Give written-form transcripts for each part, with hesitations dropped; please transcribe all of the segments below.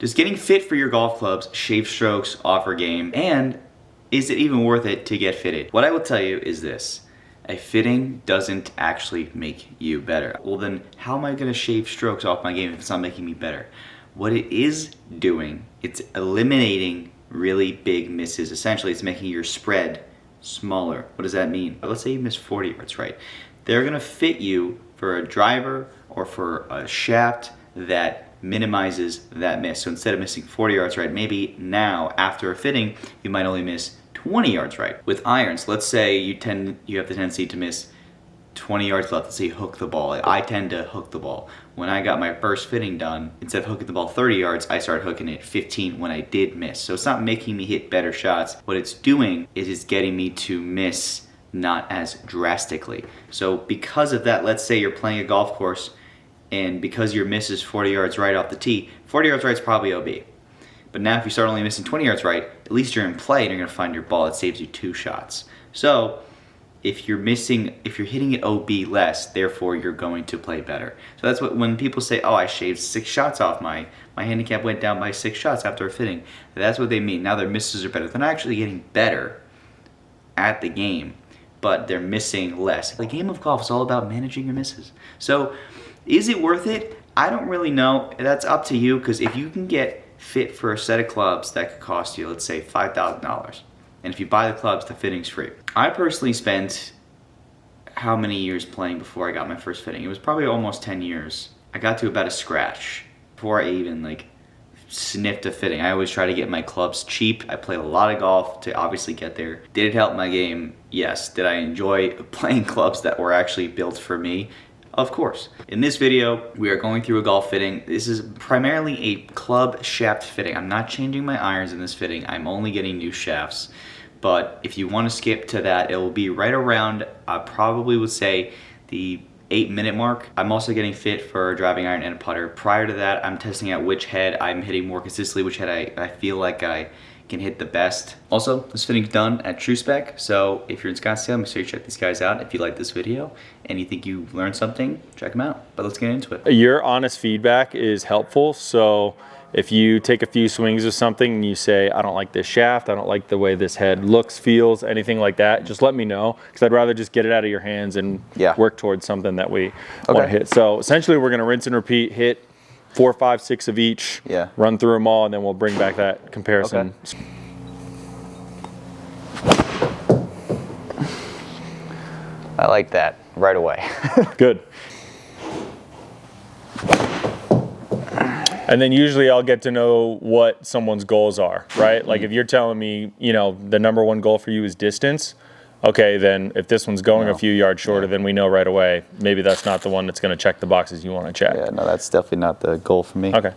Does getting fit for your golf clubs shave strokes off your game? And is it even worth it to get fitted? What I will tell you is this. A fitting doesn't actually make you better. Well then, how am I gonna shave strokes off my game if it's not making me better? What it is doing, it's eliminating really big misses. Essentially, it's making your spread smaller. What does that mean? Let's say you miss 40 yards, right? They're gonna fit you for a driver or for a shaft that minimizes that miss. So instead of missing 40 yards right, maybe now after a fitting, you might only miss 20 yards right. With irons, let's say you have the tendency to miss 20 yards left. Let's say you hook the ball. I tend to hook the ball. When I got my first fitting done, instead of hooking the ball 30 yards, I started hooking it 15 when I did miss. So it's not making me hit better shots. What it's doing is it's getting me to miss not as drastically. So because of that, let's say you're playing a golf course and because your miss is 40 yards right off the tee, 40 yards right is probably OB. But now if you start only missing 20 yards right, at least you're in play and you're gonna find your ball. It saves you 2 shots. So if you're hitting it OB less, therefore you're going to play better. So that's what, when people say, oh, I shaved 6 shots off my handicap went down by 6 shots after a fitting, that's what they mean. Now their misses are better. They're not actually getting better at the game, but they're missing less. The game of golf is all about managing your misses. So is it worth it? I don't really know. That's up to you, because if you can get fit for a set of clubs that could cost you, let's say $5,000, and if you buy the clubs, the fitting's free. I personally spent how many years playing before I got my first fitting? It was probably almost 10 years. I got to about a scratch before I even sniffed a fitting. I always try to get my clubs cheap. I played a lot of golf to obviously get there. Did it help my game? Yes. Did I enjoy playing clubs that were actually built for me? Of course. In this video, we are going through a golf fitting. This is primarily a club shaft fitting. I'm not changing my irons in this fitting. I'm only getting new shafts. But if you want to skip to that, it will be right around, I probably would say, the 8-minute mark. I'm also getting fit for a driving iron and a putter. Prior to that, I'm testing out which head I'm hitting more consistently, which head I feel like I can hit the best. Also, this fitting's done at Truespec, so if you're in Scottsdale, make sure you check these guys out. If you like this video and you think you learned something, check them out. But let's get into it. Your honest feedback is helpful, so if you take a few swings of something and you say, I don't like this shaft, I don't like the way this head looks, feels, anything like that, just let me know, because I'd rather just get it out of your hands and work towards something that we want to hit. So essentially we're going to rinse and repeat, hit 4, 5, 6 of each, run through them all, and then we'll bring back that comparison. I like that right away. Good. And then usually I'll get to know what someone's goals are, right? Like if you're telling me, the #1 goal for you is distance, okay, then if this one's going a few yards shorter, then we know right away, maybe that's not the one that's going to check the boxes you want to check. Yeah, no, that's definitely not the goal for me. Okay.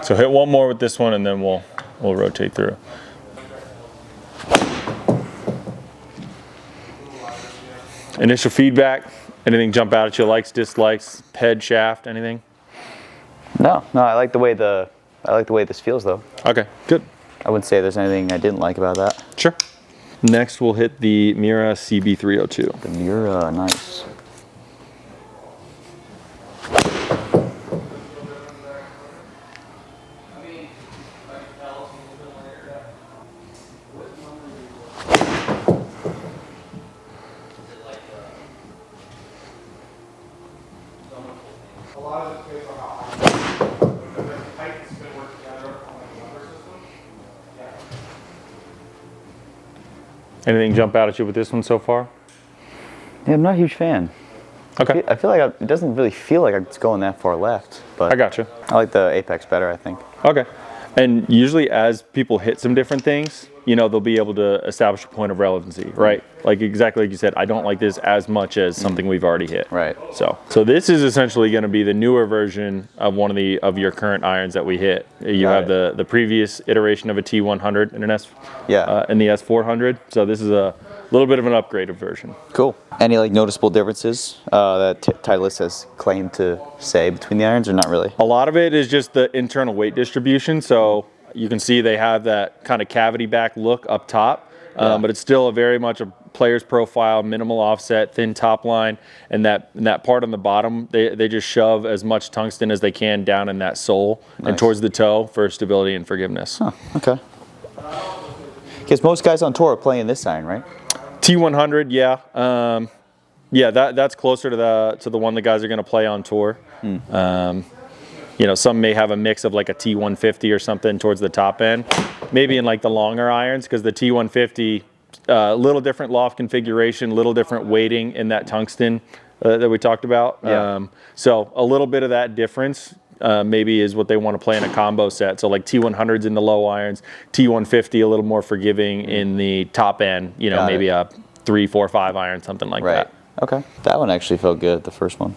So hit one more with this one, and then we'll rotate through. Initial feedback, anything jump out at you, likes, dislikes, head, shaft, anything? No, I like the way this feels though. Okay, good. I wouldn't say there's anything I didn't like about that. Sure. Next we'll hit the Mira CB302. The Mira, nice. Anything jump out at you with this one so far? Yeah, I'm not a huge fan. Okay. I feel like it doesn't really feel like it's going that far left. But I gotcha. I like the Apex better, I think. Okay. And usually as people hit some different things, they'll be able to establish a point of relevancy, right? Like exactly like you said, I don't like this as much as something we've already hit. Right. So this is essentially going to be the newer version of one of your current irons that we hit. You have the previous iteration of a T100 and and the S400. So this is a little bit of an upgraded version. Cool. Any noticeable differences that Titleist has claimed to say between the irons, or not really? A lot of it is just the internal weight distribution. So you can see they have that kind of cavity back look up top. but it's still very much a player's profile, minimal offset, thin top line, and that part on the bottom, they just shove as much tungsten as they can down in that sole and towards the toe for stability and forgiveness. Huh, okay. Because most guys on tour are playing this iron, right? T100, yeah. Yeah, that's closer to the one the guys are going to play on tour. You know, some may have a mix of like a T150 or something towards the top end. Maybe in like the longer irons, because the T150, little different loft configuration, little different weighting in that tungsten that we talked about. Yeah. So a little bit of that difference maybe is what they want to play in a combo set. So like T100s in the low irons, T150 a little more forgiving in the top end, you know, maybe a 3, 4, 5 iron, something like that. Okay. That one actually felt good, the first one.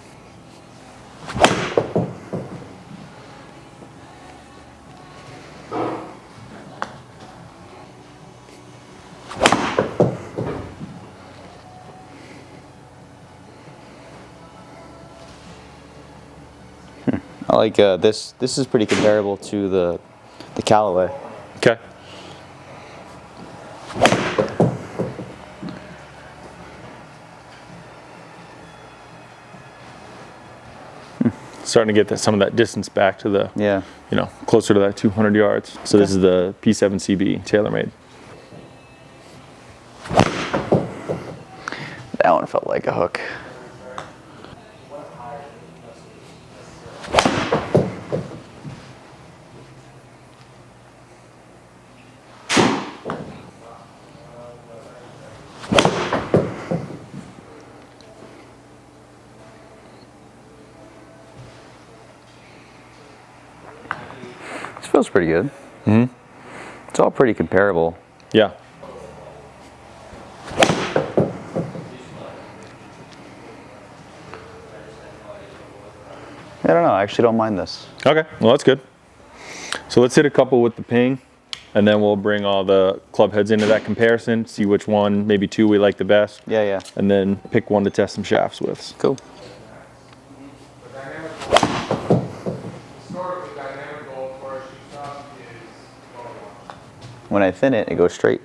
I like this. This is pretty comparable to the Callaway. Okay. Starting to get some of that distance back to the, you know, closer to that 200 yards. So this is the P7CB TaylorMade. That one felt like a hook. Feels pretty good. It's all pretty comparable. Yeah. I don't know. I actually don't mind this. Okay. Well, that's good. So let's hit a couple with the ping, and then we'll bring all the club heads into that comparison, see which one, maybe two we like the best. Yeah. And then pick one to test some shafts with. Cool. When I thin it, it goes straight.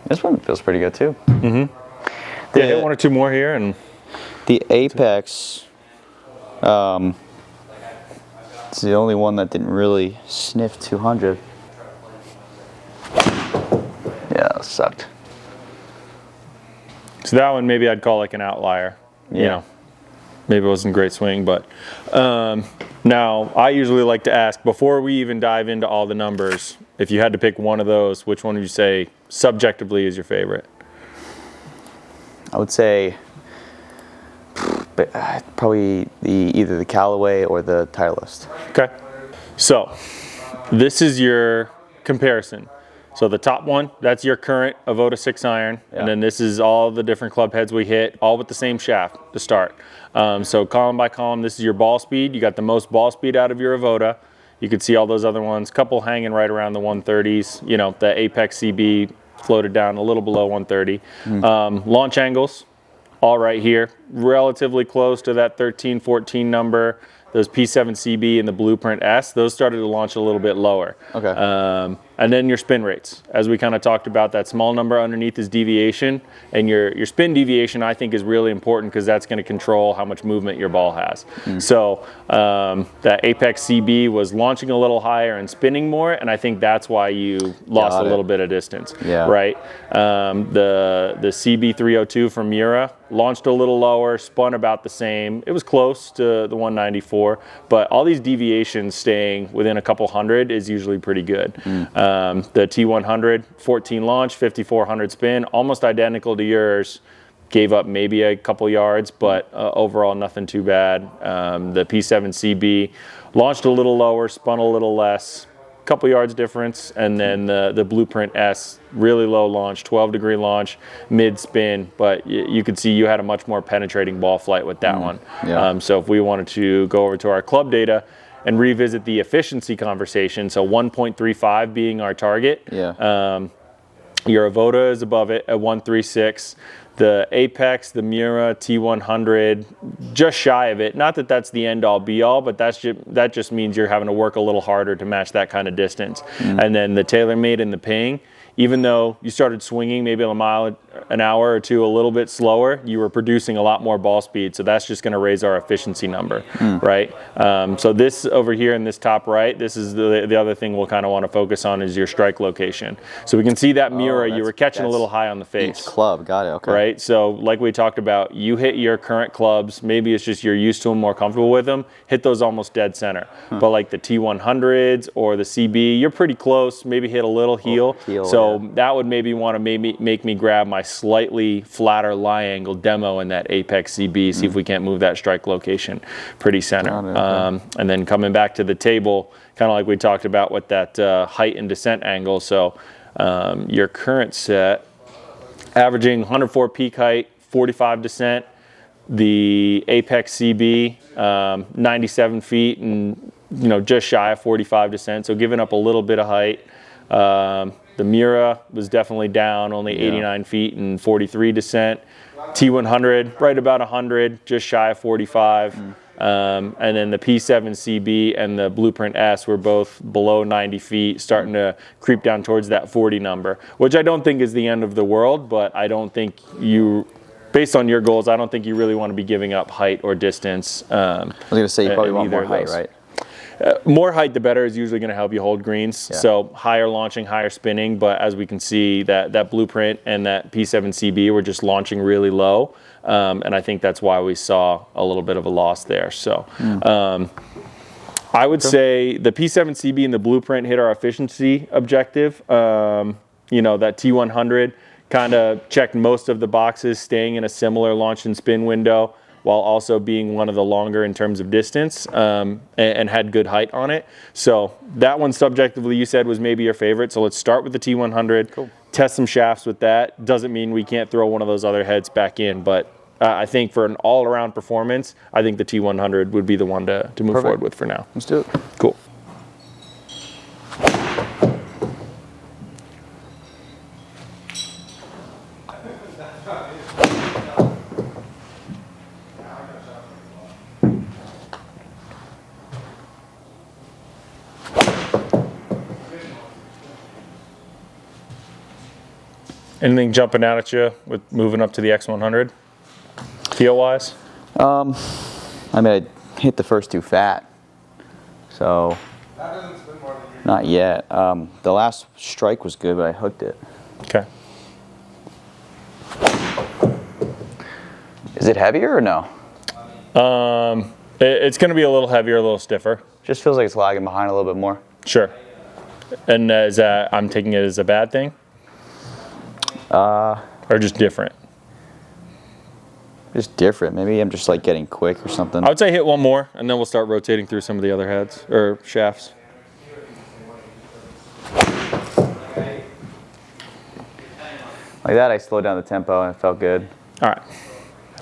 This one feels pretty good too. Yeah, hit one or two more here, and the Apex. It's the only one that didn't really sniff 200. Yeah, that sucked. So that one maybe I'd call like an outlier. You know, maybe it wasn't a great swing, but now I usually like to ask before we even dive into all the numbers, if you had to pick one of those, which one would you say subjectively is your favorite? I would say probably either the Callaway or the Titleist. Okay. So this is your comparison. So the top one, that's your current Avoda 6 iron. And then this is all the different club heads we hit, all with the same shaft to start. So column by column, this is your ball speed. You got the most ball speed out of your Avoda. You could see all those other ones, couple hanging right around the 130s. You know, the Apex CB floated down a little below 130. Launch angles, all right here, relatively close to that 13, 14 number. Those P7CB and the Blueprint S, those started to launch a little bit lower. Okay. And then your spin rates. As we kind of talked about, that small number underneath is deviation. And your spin deviation, I think, is really important because that's going to control how much movement your ball has. So that Apex CB was launching a little higher and spinning more, and I think that's why you lost a little bit of distance. Right? The CB302 from Mura launched a little lower, spun about the same. It was close to the 194, but all these deviations staying within a couple hundred is usually pretty good. The T100, 14 launch, 5400 spin, almost identical to yours. Gave up maybe a couple yards, but overall nothing too bad. The P7CB launched a little lower, spun a little less, couple yards difference, and then the Blueprint S, really low launch, 12-degree launch, mid spin, but you could see you had a much more penetrating ball flight with that one. So if we wanted to go over to our club data and revisit the efficiency conversation. So 1.35 being our target. Yeah. Your Avoda is above it at 136. The Apex, the Mura T100, just shy of it. Not that that's the end all be all, but that just means you're having to work a little harder to match that kind of distance. And then the TaylorMade and the Ping, even though you started swinging maybe a mile an hour or two a little bit slower, you were producing a lot more ball speed. So that's just going to raise our efficiency number, right? So this over here in this top right, this is the other thing we'll kind of want to focus on is your strike location. So we can see that Mura, you were catching a little high on the face. Each club, got it, okay. Right, so like we talked about, you hit your current clubs, maybe it's just you're used to them, more comfortable with them, hit those almost dead center. But like the T100s or the CB, you're pretty close, maybe hit a little heel. So that would maybe want to make me grab my slightly flatter lie angle demo in that Apex CB, see if we can't move that strike location pretty center. And then coming back to the table, kind of like we talked about with that height and descent angle. So your current set, averaging 104 peak height, 45 descent. The Apex CB, 97 feet and just shy of 45 descent. So giving up a little bit of height. The Mura was definitely down, only 89 feet and 43 descent. T100, right about 100, just shy of 45. And then the P7 CB and the Blueprint S were both below 90 feet, starting to creep down towards that 40 number, which I don't think is the end of the world, but I don't think based on your goals, I don't think you really want to be giving up height or distance. I was going to say you probably want more height, right? More height, the better, is usually going to help you hold greens. So higher launching, higher spinning. But as we can see, that Blueprint and that P7 CB were just launching really low. And I think that's why we saw a little bit of a loss there. So I would say the P7 CB and the Blueprint hit our efficiency objective. That T100 kind of checked most of the boxes, staying in a similar launch and spin window, while also being one of the longer in terms of distance, and had good height on it. So that one subjectively you said was maybe your favorite. So let's start with the T100, test some shafts with that. Doesn't mean we can't throw one of those other heads back in, but I think for an all-around performance, I think the T100 would be the one to move forward with for now. Let's do it. Cool. Anything jumping out at you with moving up to the X100, feel-wise? I mean, I hit the first two fat, so not yet. The last strike was good, but I hooked it. Okay. Is it heavier or no? It's going to be a little heavier, a little stiffer. Just feels like it's lagging behind a little bit more. Sure. And is that, I'm taking it as a bad thing? Or just different? Just different. Maybe I'm just like getting quick or something. I would say hit one more, and then we'll start rotating through some of the other heads or shafts. Like that, I slowed down the tempo and it felt good. All right.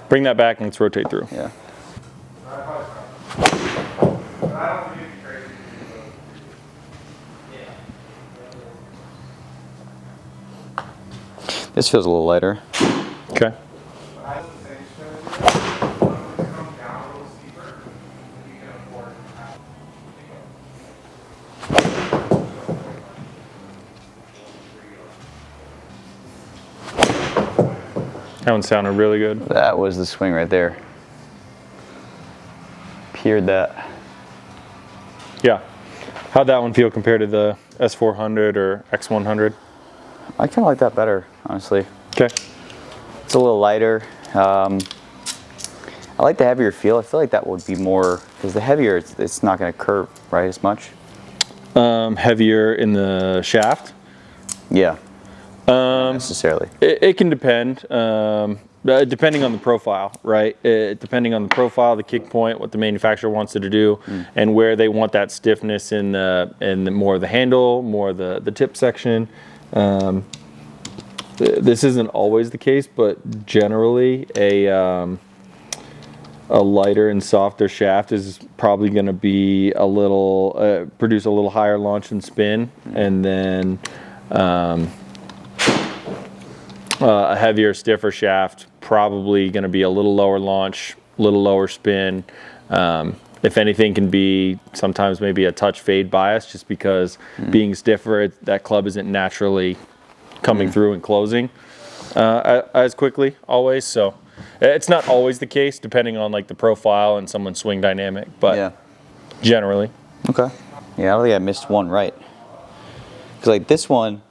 Bring that back and let's rotate through. Yeah. This feels a little lighter. Okay. That one sounded really good. That was the swing right there. Peered that. Yeah. How'd that one feel compared to the S400 or X100? I kind of like that better, honestly. Okay. It's a little lighter. I like the heavier feel. I feel like that would be more, because the heavier, it's not going to curve, right, as much? Heavier in the shaft? Yeah. Not necessarily. It can depend. Depending on the profile, right? Depending on the profile, the kick point, what the manufacturer wants it to do, and where they want that stiffness in the more of the handle, more of the tip section. This isn't always the case, but generally a a lighter and softer shaft is probably going to be a little produce a little higher launch and spin, and then a heavier, stiffer shaft probably going to be a little lower launch, a little lower spin. If anything, can be sometimes maybe a touch fade bias, just because being stiffer, that club isn't naturally coming through and closing as quickly always. So it's not always the case, depending on like the profile and someone's swing dynamic, but generally. Okay. Yeah, I don't think I missed one right. Because like this one,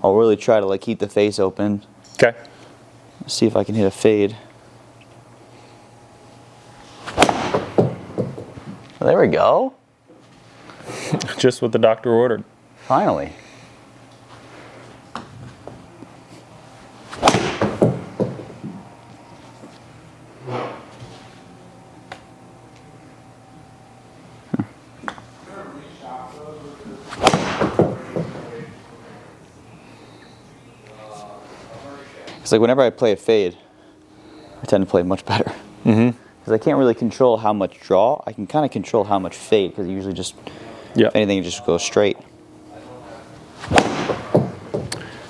I'll really try to like keep the face open. Okay. See if I can hit a fade. Well, there we go. Just what the doctor ordered. Finally. It's like whenever I play a fade, I tend to play much better. Because I can't really control how much draw. I can kind of control how much fade, because usually just, if anything, it just goes straight.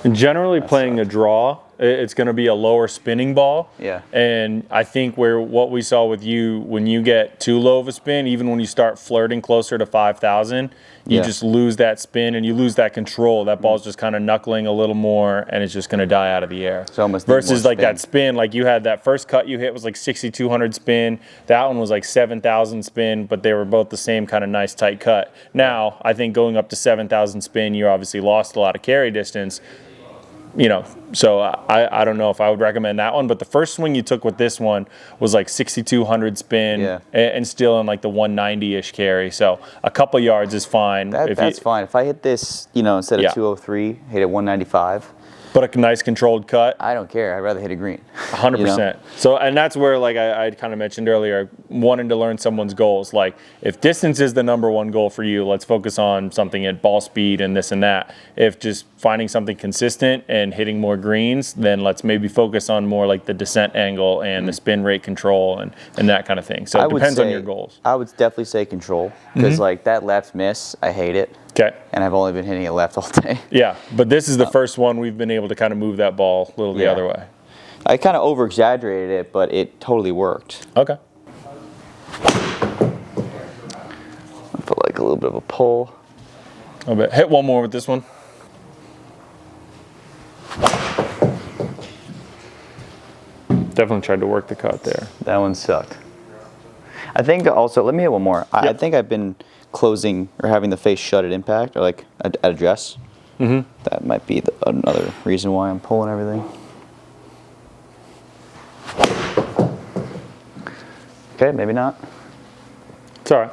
And generally playing a draw, it's going to be a lower spinning ball. Yeah. And I think what we saw with you, when you get too low of a spin, even when you start flirting closer to 5,000, you just lose that spin and you lose that control. That ball's just kind of knuckling a little more, and it's just going to die out of the air. So almost versus like that spin, like you had that first cut you hit was like 6,200 spin. That one was like 7,000 spin, but they were both the same kind of nice tight cut. Now, I think going up to 7,000 spin, you obviously lost a lot of carry distance. You know, so I don't know if I would recommend that one, but the first swing you took with this one was like 6,200 spin and still in like the 190-ish carry. So a couple yards is fine. That's fine. If I hit this, you know, instead of 203, hit it 195. But a nice controlled cut. I don't care. I'd rather hit a green. 100%. You know? So, and that's where, like I kind of mentioned earlier, wanting to learn someone's goals. Like, if distance is the number one goal for you, let's focus on something at ball speed and this and that. If just finding something consistent and hitting more greens, then let's maybe focus on more like the descent angle and the spin rate control and that kind of thing. So it depends on your goals. I would definitely say control, because like that left miss, I hate it. Okay. And I've only been hitting it left all day. Yeah, but this is the first one we've been able to kind of move that ball a little the other way. I kind of over-exaggerated it, but it totally worked. Okay. I'll put like a little bit of a pull. A bit. Hit one more with this one. Definitely tried to work the cut there. That one sucked. I think also, let me hit one more. I think I've been closing or having the face shut at impact, or like at address. That might be another reason why I'm pulling everything. Okay, maybe not. It's all right.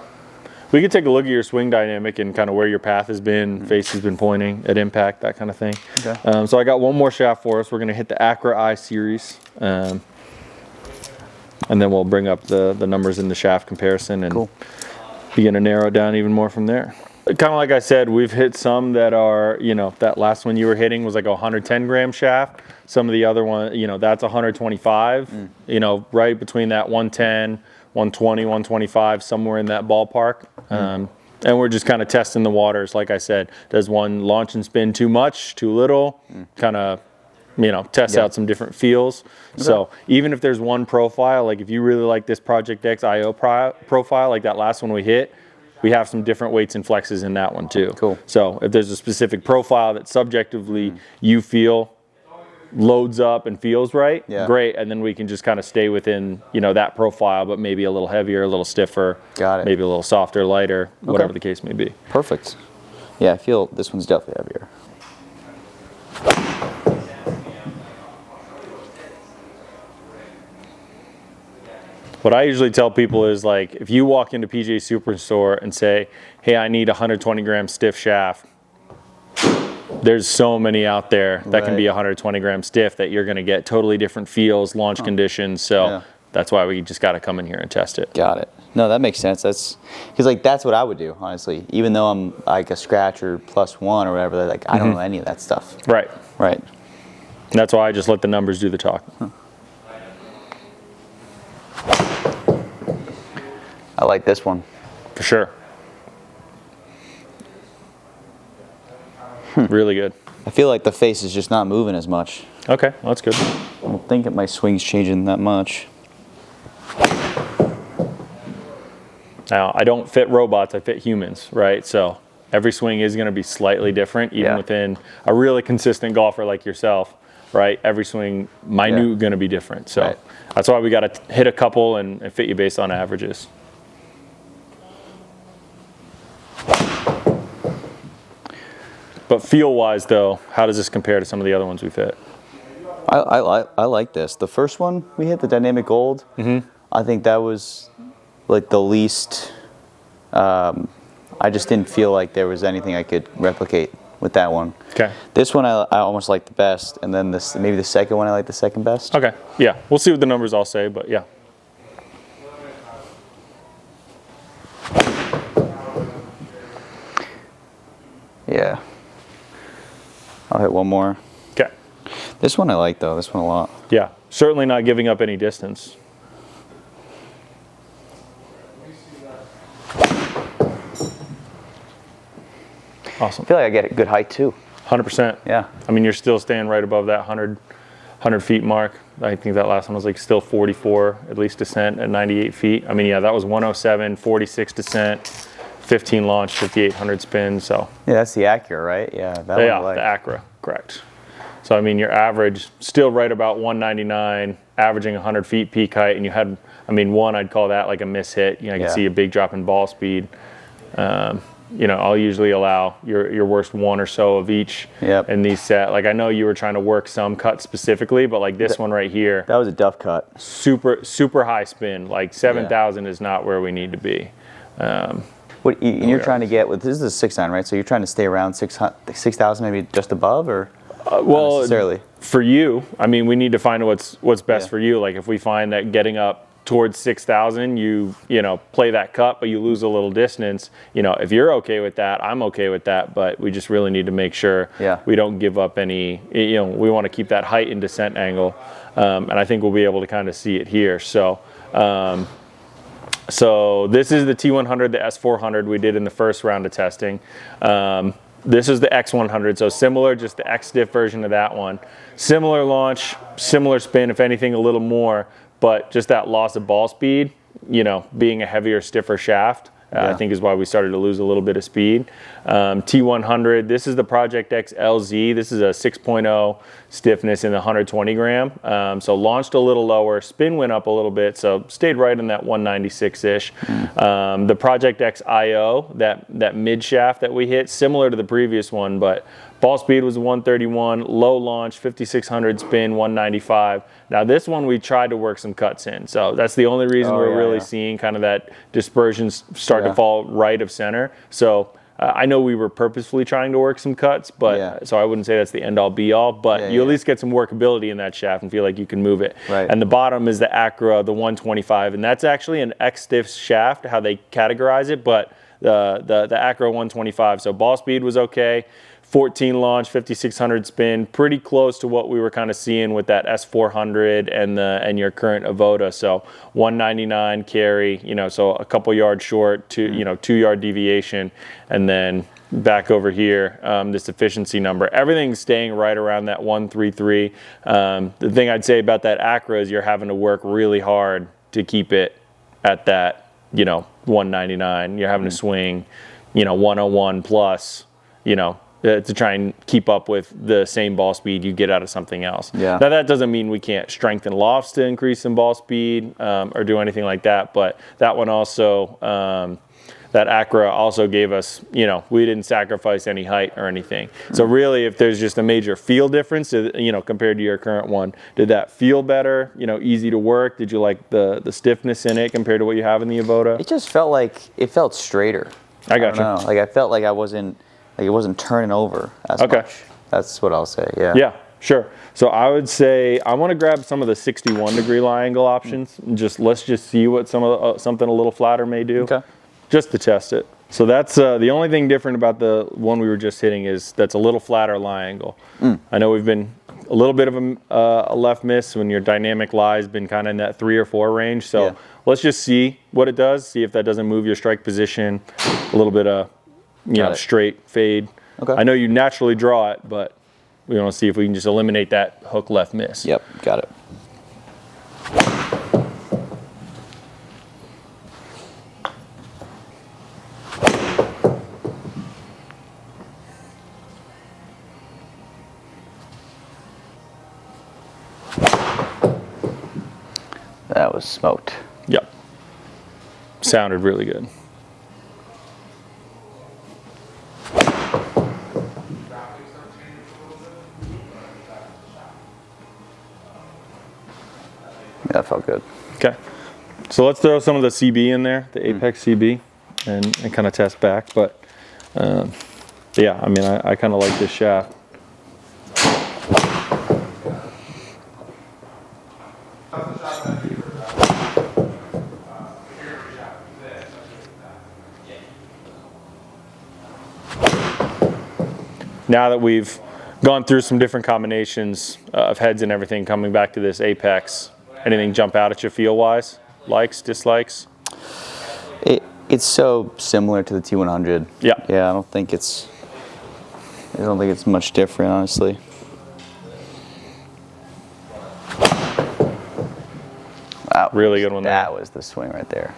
We could take a look at your swing dynamic and kind of where your path has been, face has been pointing at impact, that kind of thing. Okay. So I got one more shaft for us. We're going to hit the Acra I series. And then we'll bring up the numbers in the shaft comparison and begin to narrow it down even more from there. Kind of like I said, we've hit some that are, you know, that last one you were hitting was like a 110 gram shaft. Some of the other one, you know, that's 125, you know, right between that 110, 120, 125, somewhere in that ballpark. And we're just kind of testing the waters. Like I said, does one launch and spin too much, too little? Kind of, you know, test out some different feels. So even if there's one profile, like if you really like this Project X IO profile, like that last one we hit, we have some different weights and flexes in that one too. Cool. So if there's a specific profile that subjectively you feel loads up and feels right, great. And then we can just kind of stay within, you know, that profile, but maybe a little heavier, a little stiffer. Got it. Maybe a little softer, lighter, whatever the case may be. Perfect. Yeah, I feel this one's definitely heavier. What I usually tell people is, like, if you walk into PGA Superstore and say, hey, I need a 120 gram stiff shaft, there's so many out there that can be 120 gram stiff that you're going to get totally different feels, launch conditions. So that's why we just got to come in here and test it. Got it. No, that makes sense. That's because, like, that's what I would do, honestly. Even though I'm like a scratch or +1 or whatever, like I don't know any of that stuff. Right. Right. That's why I just let the numbers do the talking. like this one. For sure. Really good. I feel like the face is just not moving as much. Okay, well, that's good. I don't think my swing's changing that much. Now, I don't fit robots, I fit humans, right? So every swing is going to be slightly different, even within a really consistent golfer like yourself, right? Every swing, minute, going to be different. So that's why we got to hit a couple and fit you based on averages. But feel-wise, though, how does this compare to some of the other ones we've hit? I like this. The first one we hit, the Dynamic Gold, I think that was like the least, I just didn't feel like there was anything I could replicate with that one. Okay. This one I almost like the best, and then maybe the second one I like the second best. Okay, yeah. We'll see what the numbers all say, but yeah. Yeah. I'll hit one more. Okay. This one I like, though. This one a lot. Yeah, certainly not giving up any distance. Awesome. I feel like I get a good height, too. 100%. Yeah. I mean, you're still staying right above that 100 feet mark. I think that last one was like still 44, at least descent at 98 feet. I mean, yeah, that was 107, 46 descent, 15 launch, 5,800 spin. So yeah, that's the Acura, right? Yeah, that one I like. The Acura, correct. So I mean, your average still right about 199, averaging 100 feet peak height, and you had, I mean, one I'd call that like a miss hit. You know, I can see a big drop in ball speed. You know, I'll usually allow your worst one or so of each in these set. Like I know you were trying to work some cut specifically, but like this one right here, that was a duff cut. Super high spin. Like 7,000 is not where we need to be. What and you're trying to get with this is a 6.9, right? So you're trying to stay around 6,000, maybe just above, or well, not necessarily. For you, I mean, we need to find what's best for you. Like if we find that getting up towards 6,000, you know, play that cut, but you lose a little distance. You know, if you're okay with that, I'm okay with that. But we just really need to make sure we don't give up any. You know, we want to keep that height and descent angle, and I think we'll be able to kind of see it here. So. So this is the T100, the S400 we did in the first round of testing. This is the X100, so similar, just the X-Diff version of that one. Similar launch, similar spin, if anything a little more, but just that loss of ball speed, you know, being a heavier, stiffer shaft, I think is why we started to lose a little bit of speed. T100, this is the Project X LZ. This is a 6.0 stiffness in the 120 gram. So launched a little lower, spin went up a little bit, so stayed right in that 196-ish. The Project X IO, that mid shaft that we hit, similar to the previous one, but ball speed was 131, low launch, 5,600 spin, 195. Now this one we tried to work some cuts in, so that's the only reason we're really seeing kind of that dispersion start to fall right of center. So I know we were purposefully trying to work some cuts, but so I wouldn't say that's the end-all be-all, but you at least get some workability in that shaft and feel like you can move it. Right. And the bottom is the Acura, the 125, and that's actually an X-Diff shaft, how they categorize it, but the Acura 125. So ball speed was okay. 14 launch, 5,600 spin, pretty close to what we were kind of seeing with that S400 and your current Avoda. So 199 carry, you know, so a couple yards short, 2 yard deviation, and then back over here, this efficiency number. Everything's staying right around that 133. The thing I'd say about that Acura is you're having to work really hard to keep it at that, 199. You're having to swing, 101 plus, to try and keep up with the same ball speed you get out of something else. Yeah. Now that doesn't mean we can't strengthen lofts to increase some ball speed or do anything like that, but that one also, that Acura also gave us, we didn't sacrifice any height or anything. So really, if there's just a major feel difference, compared to your current one, did that feel better? Easy to work? Did you like the stiffness in it compared to what you have in the Avoda? It just felt like it felt straighter. I got you. Like I felt like it wasn't turning over as much. That's what I'll say. Yeah. Yeah, sure. So I would say I want to grab some of the 61 degree lie angle options. And let's just see what something a little flatter may do. Okay. Just to test it. So that's the only thing different about the one we were just hitting is that's a little flatter lie angle. I know we've been a little bit of a left miss when your dynamic lie has been kind of in that 3 or 4 range. So Yeah. let's just see what it does. See if that doesn't move your strike position. A little bit of, straight fade. Okay. I know you naturally draw it, but we want to see if we can just eliminate that hook left miss. Yep, got it. That was smoked. Yep. Sounded really good. Yeah, that felt good. Okay. So let's throw some of the CB in there, the Apex CB, and kind of test back. But yeah, I mean, I kind of like this shaft. Now that we've gone through some different combinations of heads and everything, coming back to this Apex, anything jump out at you feel-wise? Likes, dislikes? It's so similar to the T100. Yeah. Yeah, I don't think it's much different, honestly. Wow. Really good one there. That was the swing right there.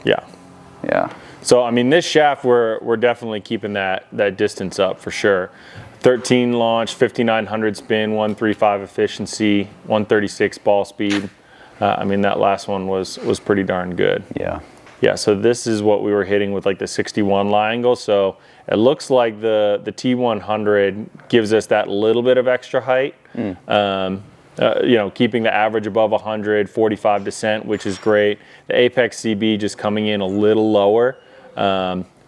Yeah. Yeah. So, I mean, this shaft, we're definitely keeping that distance up for sure. 13 launch, 5,900 spin, 135 efficiency, 136 ball speed. I mean, that last one was pretty darn good. Yeah. Yeah, so this is what we were hitting with like the 61 lie angle. So it looks like the T100 gives us that little bit of extra height. Keeping the average above 100, 45 descent, which is great. The Apex CB just coming in a little lower.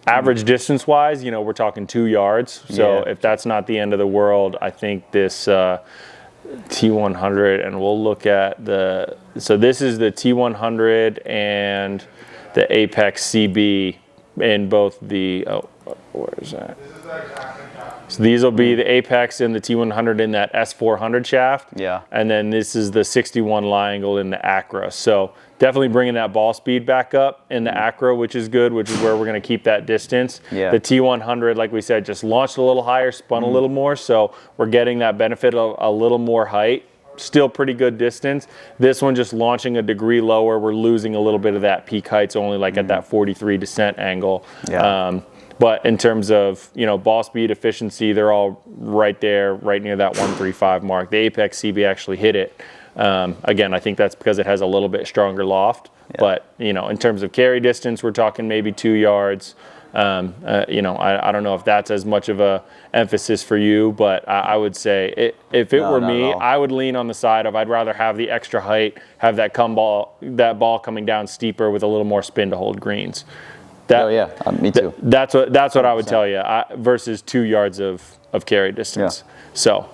Average distance-wise, we're talking 2 yards. So Yeah. if that's not the end of the world, I think this T100, and we'll look at so this is the T100 and the Apex CB in both the, where is that? So these will be the Apex and the T100 in that S400 shaft. Yeah. And then this is the 61 lie angle in the Acro. So definitely bringing that ball speed back up in the Acro, which is good, which is where we're going to keep that distance. Yeah. The T100, like we said, just launched a little higher, spun a little more. So we're getting that benefit of a little more height. Still pretty good distance. This one just launching a degree lower. We're losing a little bit of that peak heights only like at that 43 descent angle. Yeah. But in terms of, ball speed, efficiency, they're all right there, right near that 135 mark. The Apex CB actually hit it. Again, I think that's because it has a little bit stronger loft. Yeah. But, in terms of carry distance, we're talking maybe 2 yards. I don't know if that's as much of a emphasis for you, but I would say if it were me, I would lean on the side of I'd rather have the extra height, have that ball coming down steeper with a little more spin to hold greens. Me too. That's what I would tell you versus 2 yards of carry distance. Yeah. So,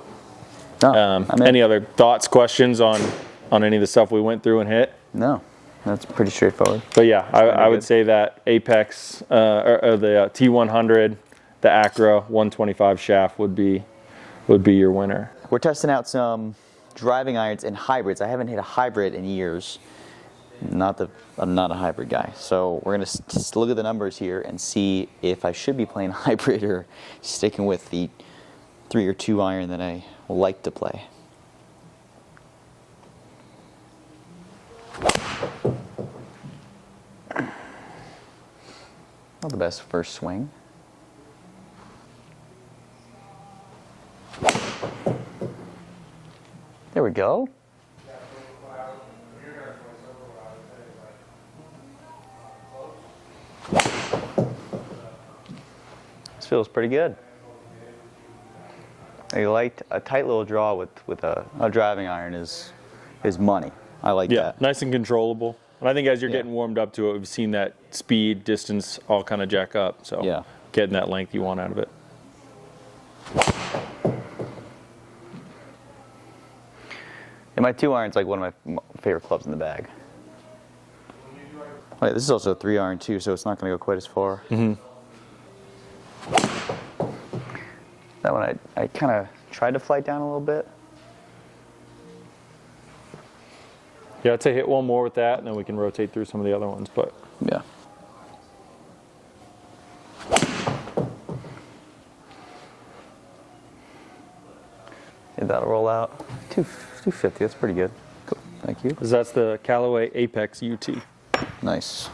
any other thoughts, questions on any of the stuff we went through and hit? No, that's pretty straightforward. But yeah, I would say that Apex or the T100, the Acro 125 shaft would be your winner. We're testing out some driving irons and hybrids. I haven't hit a hybrid in years. I'm not a hybrid guy. So we're going to just look at the numbers here and see if I should be playing hybrid or sticking with the 3 or 2 iron that I like to play. Not the best first swing. There we go. This feels pretty good. A tight little draw with a driving iron is money. I like that. Nice and controllable. And I think as you're getting warmed up to it, we've seen that speed, distance all kind of jack up. So getting that length you want out of it. And my 2 iron's like one of my favorite clubs in the bag. Wait, this is also a 3 iron too, so it's not going to go quite as far. Mm-hmm. That one I kind of tried to flight down a little bit. Yeah, I'd say hit one more with that, and then we can rotate through some of the other ones. But Yeah. Yeah, that'll roll out. 250, that's pretty good. Cool, thank you. that's the Callaway Apex UT. Nice.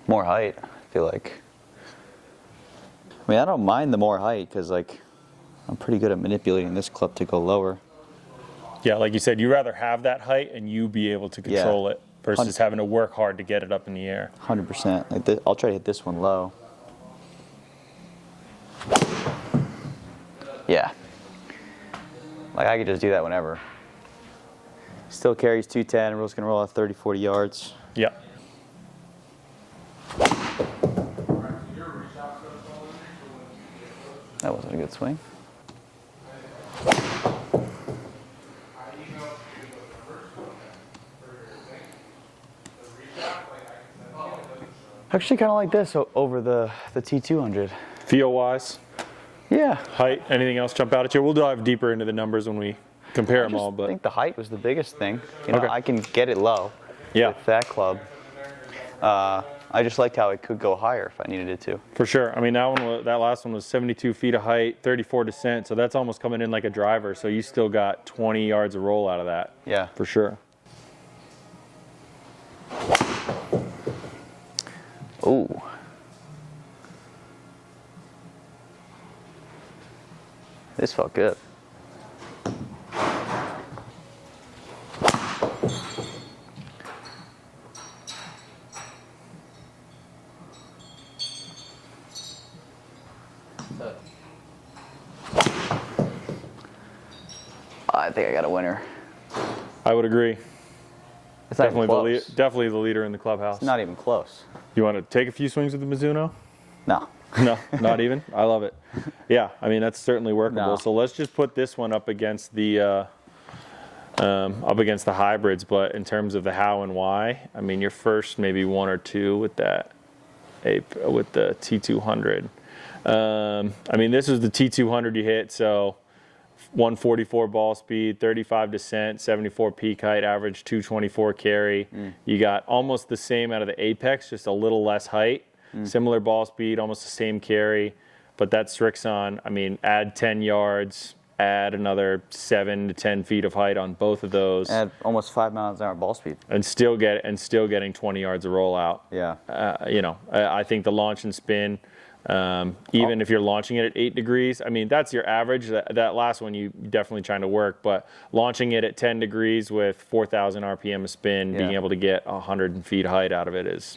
More height, I feel like. I mean, I don't mind the more height because, like, I'm pretty good at manipulating this clip to go lower. Yeah, like you said, you'd rather have that height and you be able to control it versus having to work hard to get it up in the air. 100%. Like I'll try to hit this one low. Yeah. Like I could just do that whenever. Still carries 210. We're just going to roll out 30, 40 yards. Yeah. That wasn't a good swing. Actually, kind of like this over the T200. Feel wise, Yeah. height, anything else jump out at you? We'll dive deeper into the numbers when we compare them all. I But think the height was the biggest thing. You know, Okay. I can get it low with that club. I just liked how it could go higher if I needed it to. for sure. I mean, that last one was 72 feet of height, 34 descent, so that's almost coming in like a driver. So you still got 20 yards of roll out of that. Yeah. For sure. Ooh. This felt good. I think I got a winner. I would agree. It's not even close. Definitely the leader in the clubhouse. It's not even close. You want to take a few swings with the Mizuno? No. No, not even. I love it. Yeah, I mean that's certainly workable. No. So let's just put this one up against the hybrids. But in terms of the how and why, I mean, you're first maybe one or two with that, with the T200. I mean, this is the T200 you hit. So 144 ball speed, 35 descent, 74 peak height, average 224 carry. You got almost the same out of the Apex, just a little less height. Similar ball speed, almost the same carry. But that Strixon, I mean, add 10 yards, add another 7 to 10 feet of height on both of those. Add almost 5 miles an hour ball speed. And still getting 20 yards of rollout. Yeah. You know, I think the launch and spin, even if you're launching it at 8 degrees, I mean, that's your average. That last one, you definitely trying to work, but launching it at 10 degrees with 4,000 RPM of spin, being able to get 100 feet height out of it is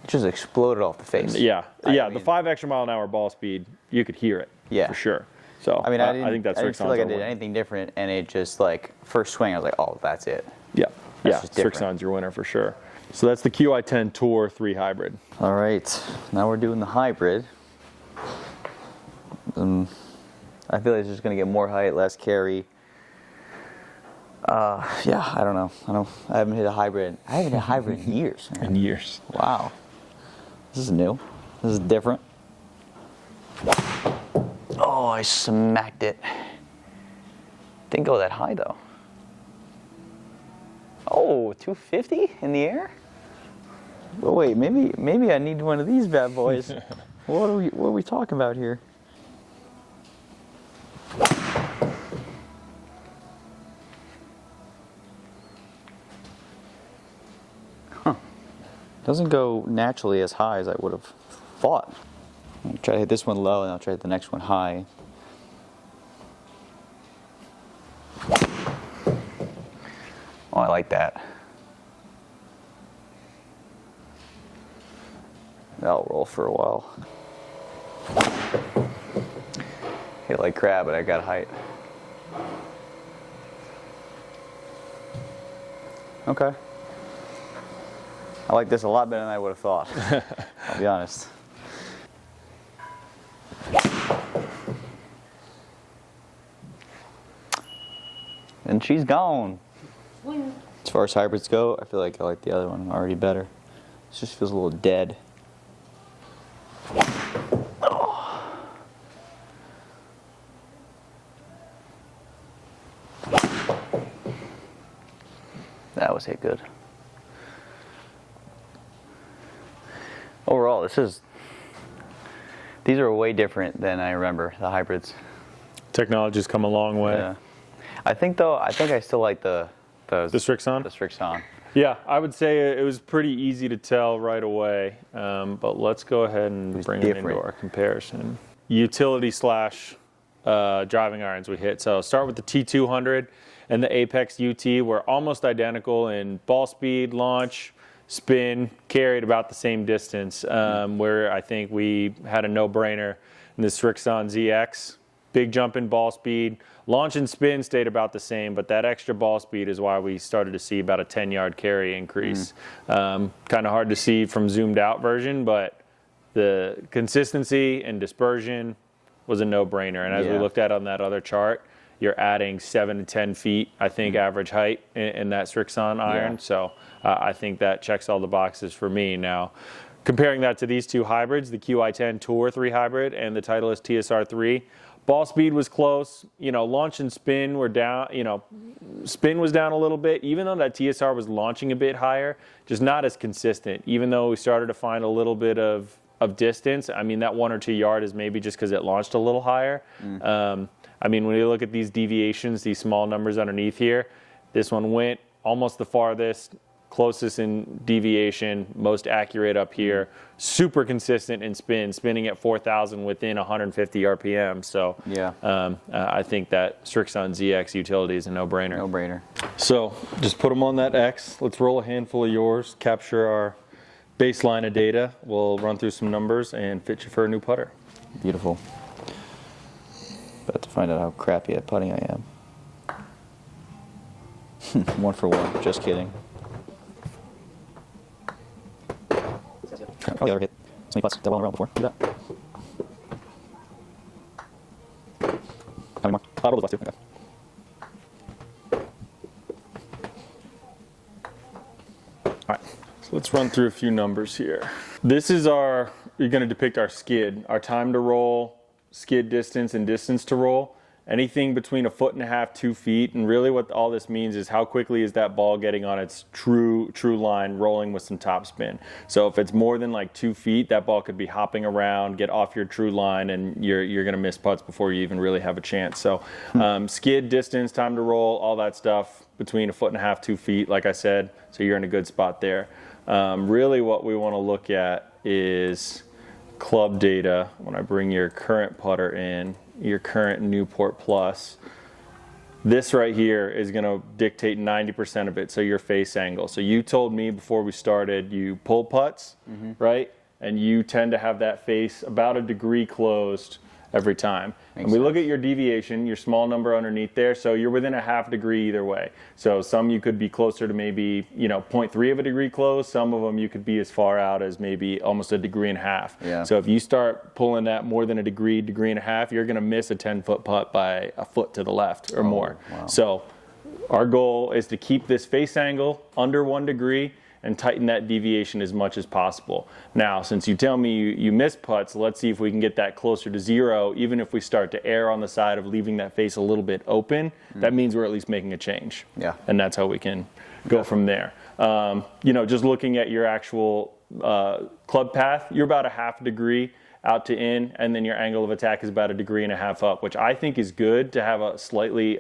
just exploded off the face. Yeah. I mean, the 5 extra mile an hour ball speed, you could hear it. Yeah. For sure. So I mean, I think that's I didn't feel like I did win. anything different, and it just like first swing, I was like, oh, that's it. Yeah. That's just different. Strixon's your winner for sure. So that's the QI10 Tour 3 hybrid. All right, now we're doing the hybrid. I feel like it's just gonna get more height, less carry. Yeah, I don't know. I haven't hit a hybrid. I haven't hit a hybrid in years. Man. In years. Wow. This is new. This is different. Oh, I smacked it. Didn't go that high though. Oh, 250 in the air? Well, wait, maybe I need one of these bad boys. What are we talking about here? Huh. Doesn't go naturally as high as I would have thought. I'll try to hit this one low and I'll try to hit the next one high. Oh, I like that. That'll roll for a while. Hit like crab, but I got height. Okay. I like this a lot better than I would have thought. I'll be honest. And she's gone. As far as hybrids go, I feel like I like the other one already better. This just feels a little dead. That was hit good. Overall, these are way different than I remember, the hybrids. Technology's come a long way. Yeah. I think I still like the Srixon? The Srixon. Yeah, I would say it was pretty easy to tell right away, but let's go ahead and bring them into our comparison. Utility slash driving irons we hit. So start with the T200 and the Apex UT. Were almost identical in ball speed, launch, spin, carried about the same distance, where I think we had a no-brainer in the Srixon ZX. Big jump in ball speed. Launch and spin stayed about the same, but that extra ball speed is why we started to see about a 10-yard carry increase. Kind of hard to see from zoomed out version, but the consistency and dispersion was a no-brainer. And as we looked at on that other chart, you're adding 7 to 10 feet, I think, average height in that Srixon iron. Yeah. So I think that checks all the boxes for me. Now, comparing that to these two hybrids, the QI10 Tour 3 hybrid and the Titleist TSR 3, ball speed was close. Launch and spin were down. Spin was down a little bit, even though that TSR was launching a bit higher, just not as consistent. Even though we started to find a little bit of distance, I mean, that 1 or 2 yard is maybe just because it launched a little higher. I mean, when you look at these deviations, these small numbers underneath here, this one went almost the farthest, closest in deviation, most accurate up here, super consistent in spinning at 4,000 within 150 RPM. So I think that Srixon ZX utility is a no-brainer. No-brainer. So just put them on that X. Let's roll a handful of yours, capture our baseline of data. We'll run through some numbers and fit you for a new putter. Beautiful. About to find out how crappy at putting I am. 1 for 1. Just kidding. Oh, yeah, hit. So many putts. That well around before. Do that. How many more? I'll roll the last 2. Okay. All right, so let's run through a few numbers here. This is you're going to depict our skid, our time to roll, skid distance, and distance to roll. Anything between 1.5 feet, 2 feet, and really what all this means is how quickly is that ball getting on its true line, rolling with some top spin. So if it's more than like 2 feet, that ball could be hopping around, get off your true line, and you're going to miss putts before you even really have a chance. So skid, distance, time to roll, all that stuff between 1.5 feet, 2 feet, like I said. So you're in a good spot there. Really what we want to look at is club data. When I bring your current putter in, your current Newport Plus, this right here is going to dictate 90% of it, so your face angle. So you told me before we started you pull putts, right? And you tend to have that face about a degree closed every time. And we look at your deviation, your small number underneath there, so you're within a half degree either way. So some you could be closer to maybe 0.3 of a degree closed. Some of them you could be as far out as maybe almost a degree and a half. Yeah. So if you start pulling that more than a degree and a half, you're going to miss a 10-foot putt by a foot to the left or more. Wow. So our goal is to keep this face angle under 1 degree and tighten that deviation as much as possible. Now, since you tell me you miss putts, let's see if we can get that closer to 0. Even if we start to err on the side of leaving that face a little bit open, that means we're at least making a change. Yeah. And that's how we can go from there. Just looking at your actual club path, you're about a half degree out to in, and then your angle of attack is about a degree and a half up, which I think is good to have a slightly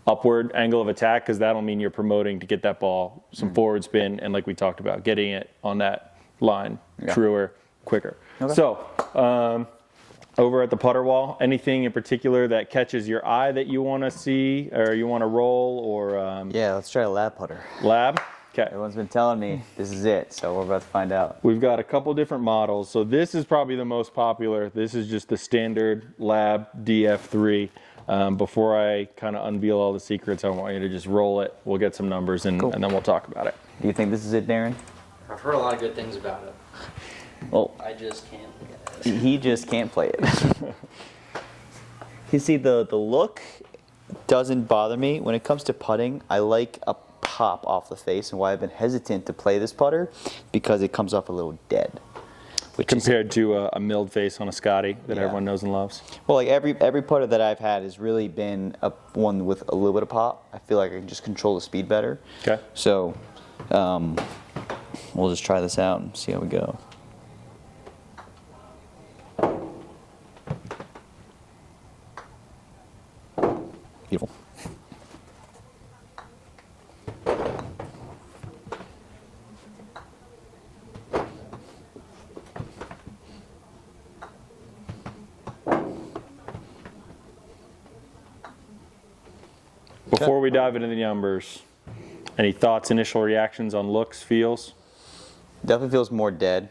upward angle of attack, because that'll mean you're promoting to get that ball some forward spin, and like we talked about, getting it on that line truer, quicker. Okay. So over at the putter wall, anything in particular that catches your eye that you want to see or you want to roll, or yeah, let's try a lab putter. Lab? Okay. Everyone's been telling me this is it, so we're about to find out. We've got a couple different models. So this is probably the most popular. This is just the standard Lab DF3. Before I kind of unveil all the secrets, I want you to just roll it. We'll get some numbers and then we'll talk about it. Do you think this is it, Darren? I've heard a lot of good things about it. Well, I just can't look at it. he just can't play it. You see, the look doesn't bother me. When it comes to putting, I like a pop off the face, and why I've been hesitant to play this putter, because it comes off a little dead. Compared to a milled face on a Scotty that Yeah. everyone knows and loves. Well, like every putter that I've had has really been one with a little bit of pop. I feel like I can just control the speed better. Okay. So we'll just try this out and see how we go. Beautiful. Before we dive into the numbers, any thoughts, initial reactions on looks, feels? Definitely feels more dead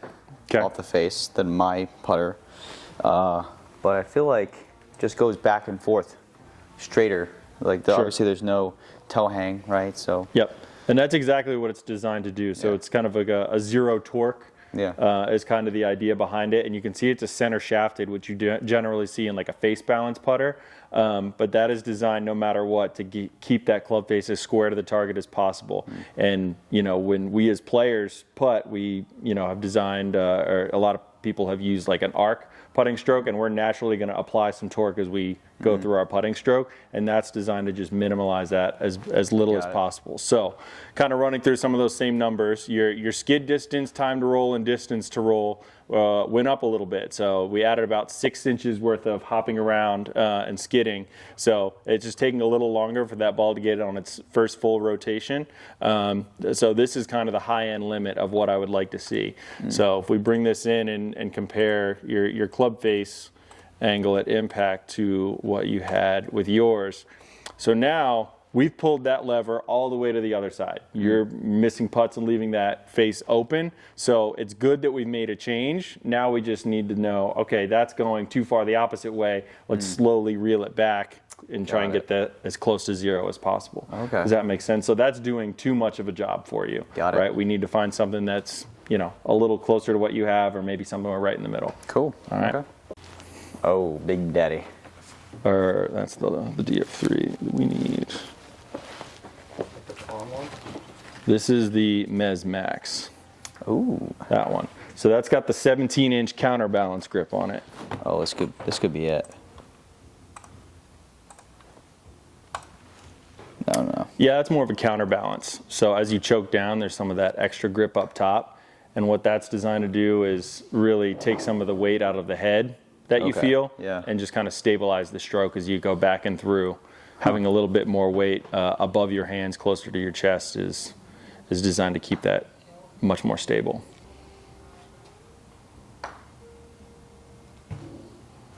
off the face than my putter. But I feel like it just goes back and forth, straighter. Like obviously there's no toe hang, right? So Yep. And that's exactly what it's designed to do. So it's kind of like a zero torque. Is kind of the idea behind it, and you can see it's a center shafted, which you generally see in like a face balance putter, but that is designed no matter what to keep that club face as square to the target as possible. And when we as players putt, we have designed, or a lot of people have used like an arc putting stroke, and we're naturally going to apply some torque as we go through our putting stroke, and that's designed to just minimize that as little as possible. So kind of running through some of those same numbers, your skid distance, time to roll, and distance to roll went up a little bit. So we added about 6 inches worth of hopping around and skidding. So it's just taking a little longer for that ball to get on its first full rotation. So this is kind of the high end limit of what I would like to see. So if we bring this in and compare your club face angle at impact to what you had with yours. So now we've pulled that lever all the way to the other side. You're missing putts and leaving that face open. So it's good that we've made a change. Now we just need to know, okay, that's going too far the opposite way. Let's slowly reel it back and try and get that as close to zero as possible. Okay. Does that make sense? So that's doing too much of a job for you. Got it. Right? We need to find something that's, a little closer to what you have, or maybe somewhere right in the middle. Cool. All right. Okay. Oh, Big Daddy. Or that's the DF3 that we need. This is the Mez Max. Ooh. That one. So that's got the 17-inch counterbalance grip on it. Oh, this could be it. No. Yeah, that's more of a counterbalance. So as you choke down, there's some of that extra grip up top. And what that's designed to do is really take some of the weight out of the head that you feel, and just kind of stabilize the stroke as you go back and through. Having a little bit more weight above your hands, closer to your chest, is designed to keep that much more stable.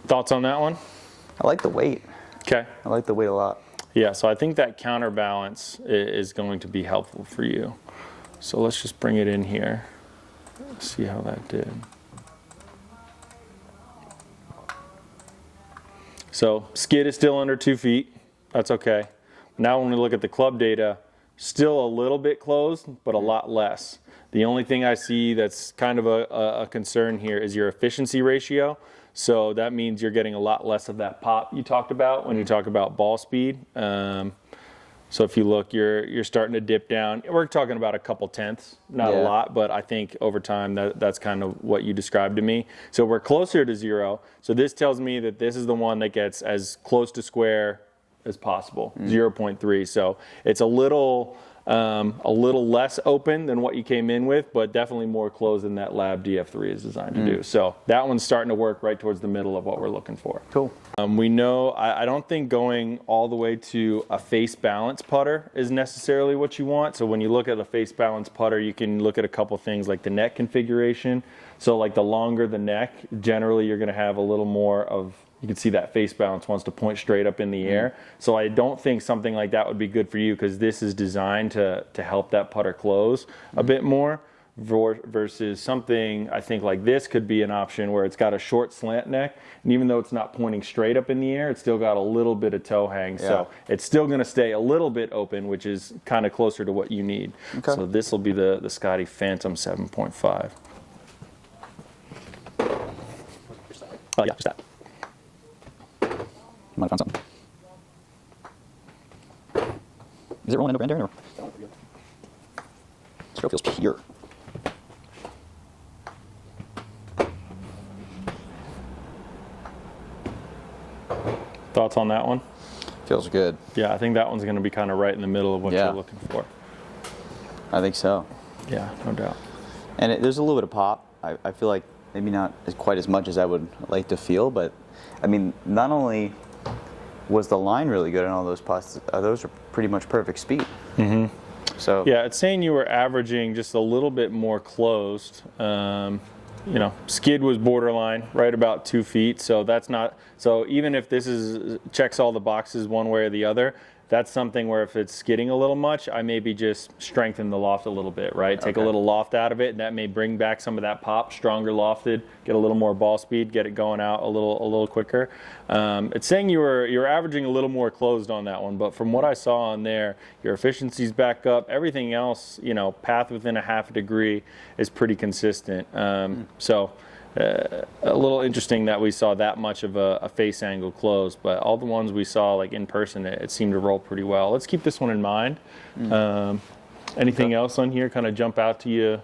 Thoughts on that one? I like the weight. Okay. I like the weight a lot. Yeah, so I think that counterbalance is going to be helpful for you. So let's just bring it in here. See how that did. So skid is still under 2 feet. That's okay. Now when we look at the club data, still a little bit closed, but a lot less. The only thing I see that's kind of a concern here is your efficiency ratio. So that means you're getting a lot less of that pop you talked about when you talk about ball speed. So if you look, you're starting to dip down. We're talking about a couple tenths, not a lot, but I think over time that's kind of what you described to me. So we're closer to zero. So this tells me that this is the one that gets as close to square as possible, 0.3. So it's a little less open than what you came in with, but definitely more closed than that Lab DF3 is designed to do. So that one's starting to work right towards the middle of what we're looking for. Cool. We know, I don't think going all the way to a face balance putter is necessarily what you want. So when you look at a face balance putter, you can look at a couple things like the neck configuration. So like the longer the neck, generally you're going to have a little more of, you can see that face balance wants to point straight up in the air. So I don't think something like that would be good for you, because this is designed to help that putter close a bit more, versus something I think like this could be an option where it's got a short slant neck, and even though it's not pointing straight up in the air, it's still got a little bit of toe hang. So it's still going to stay a little bit open, which is kind of closer to what you need. Okay. So this will be the Scotty Phantom 7.5. Yeah, just that. Might have found something. Is it rolling end over end or? stroke feels pure. Thoughts on that one? Feels good. Yeah, I think that one's going to be kind of right in the middle of what Yeah. you're looking for. I think so. Yeah, no doubt. And there's a little bit of pop. I feel like maybe not quite as much as I would like to feel, but I mean, not only was the line really good on all those putts, those are pretty much perfect speed. Mm-hmm. So Yeah, it's saying you were averaging just a little bit more closed. You know, skid was borderline, right about 2 feet. So that's not, so even if this is checks all the boxes one way or the other, that's something where if it's skidding a little much, I maybe just strengthen the loft a little bit, right? Take a little loft out of it, and that may bring back some of that pop, stronger lofted, get a little more ball speed, get it going out a little quicker. It's saying you're averaging a little more closed on that one, but from what I saw on there, your efficiency's back up. Everything else, you know, path within a half a degree is pretty consistent. So. A little interesting that we saw that much of a face angle close, but all the ones we saw like in person, it seemed to roll pretty well. Let's keep this one in mind. Anything else on here kind of jump out to you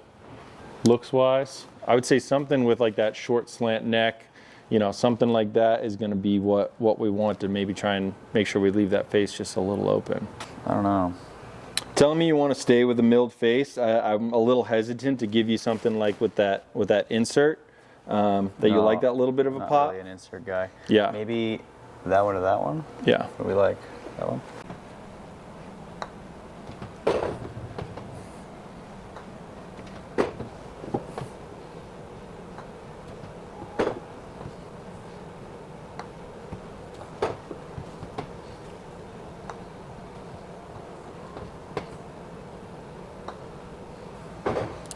looks wise? I would say something with like that short slant neck, you know, something like that is going to be what we want to maybe try and make sure we leave that face just a little open. I don't know. Telling me you want to stay with a milled face. I'm a little hesitant to give you something like with that insert. You like that little bit of a not pop? Really an insert guy. Yeah. Maybe that one or that one. Yeah. What do we like? That one.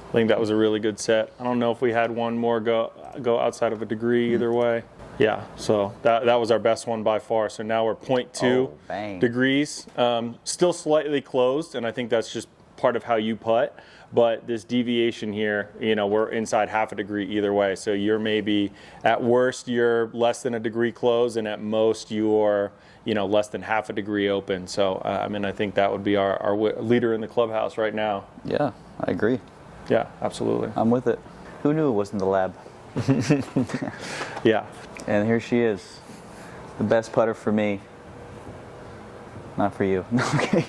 I think that was a really good set. I don't know if we had one more go outside of a degree either way. Yeah, so that was our best one by far. So now we're 0.2 degrees. Still slightly closed, and I think that's just part of how you putt. But this deviation here, you know, we're inside half a degree either way. So you're maybe, at worst, you're less than a degree closed, and at most you're, you know, less than half a degree open. So, I mean, I think that would be our leader in the clubhouse right now. Yeah, I agree. Yeah, absolutely. I'm with it. Who knew it wasn't the lab? Yeah. And here she is, the best putter for me. Not for you. Okay.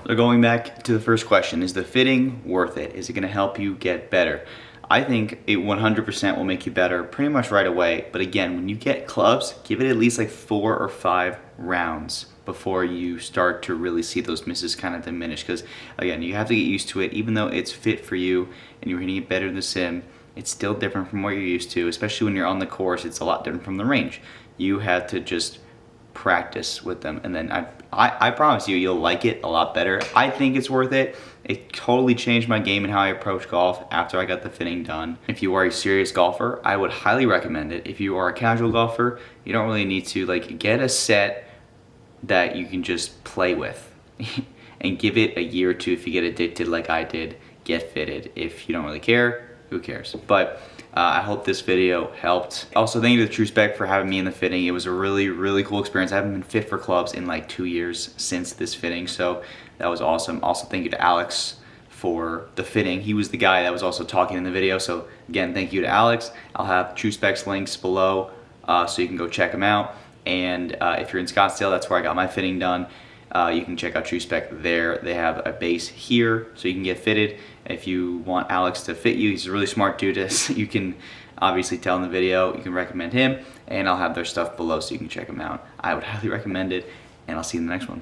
So going back to the first question, is the fitting worth it? Is it going to help you get better? I think it 100% will make you better pretty much right away. But again, when you get clubs, give it at least like 4 or 5 rounds before you start to really see those misses kind of diminish. Because again, you have to get used to it. Even though it's fit for you and you're hitting it better in the sim, it's still different from what you're used to. Especially when you're on the course, it's a lot different from the range. You have to just practice with them, and then I promise you, you'll like it a lot better. I think it's worth it. It totally changed my game and how I approach golf after I got the fitting done. If you are a serious golfer, I would highly recommend it. If you are a casual golfer, you don't really need to like get a set that you can just play with and give it a year or two. If you get addicted like I did, get fitted. If you don't really care, who cares? But I hope this video helped. Also, thank you to Truespec for having me in the fitting. It was a really, really cool experience. I haven't been fit for clubs in like 2 years since this fitting, so that was awesome. Also, thank you to Alex for the fitting. He was the guy that was also talking in the video, so again, thank you to Alex. I'll have Truespec's links below so you can go check them out. And if you're in Scottsdale, that's where I got my fitting done. You can check out Truespec there. They have a base here so you can get fitted. If you want Alex to fit you, he's a really smart dude. You can obviously tell in the video. You can recommend him, and I'll have their stuff below so you can check them out. I would highly recommend it, and I'll see you in the next one.